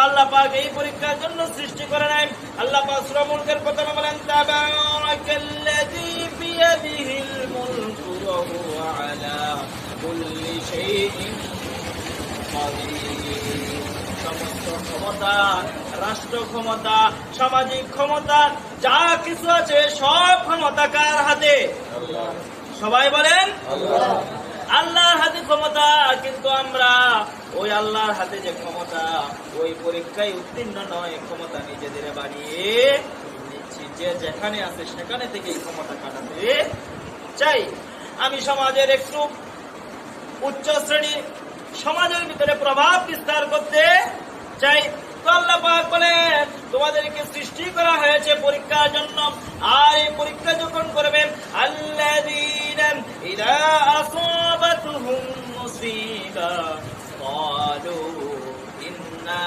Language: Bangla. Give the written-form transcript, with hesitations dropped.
আল্লাহ পাক এই পরীক্ষার জন্য সৃষ্টি করে নাই। আল্লাহ পাক সূরা মুলকের প্রথমে বলেন তাবারাকাল্লাযী বিয়াদিহিল মুলকু ওয়া হুয়া আলা কুল্লি শাইইন কাদির। সমস্ত ক্ষমতা, রাষ্ট্র ক্ষমতা, সামাজিক ক্ষমতা, যা কিছু আছে সব ক্ষমতা কার হাতে? সবাই বলেন আল্লাহর হাতে ক্ষমতা। কিন্তু আমরা ওই আল্লাহর হাতে যে ক্ষমতা, ওই পরীক্ষায় উত্তীর্ণ নয়, ক্ষমতা নিজেদের বাড়িয়ে নিচ্ছি। যে যেখানে আছে সেখানে থেকে ক্ষমতা কাটাতে চাই। আমি সমাজের একটু উচ্চ শ্রেণী, সমাজের ভিতরে প্রভাব বিস্তার করতে চাই। তো আল্লাহ পাক বলেন তোমাদেরকে সৃষ্টি করা হয়েছে পরীক্ষার জন্য। আর এই পরীক্ষা যখন করবেন, আল্লাযীনা ইযা আসাবাতুহুম মুসিবা ক্বালু ইন্না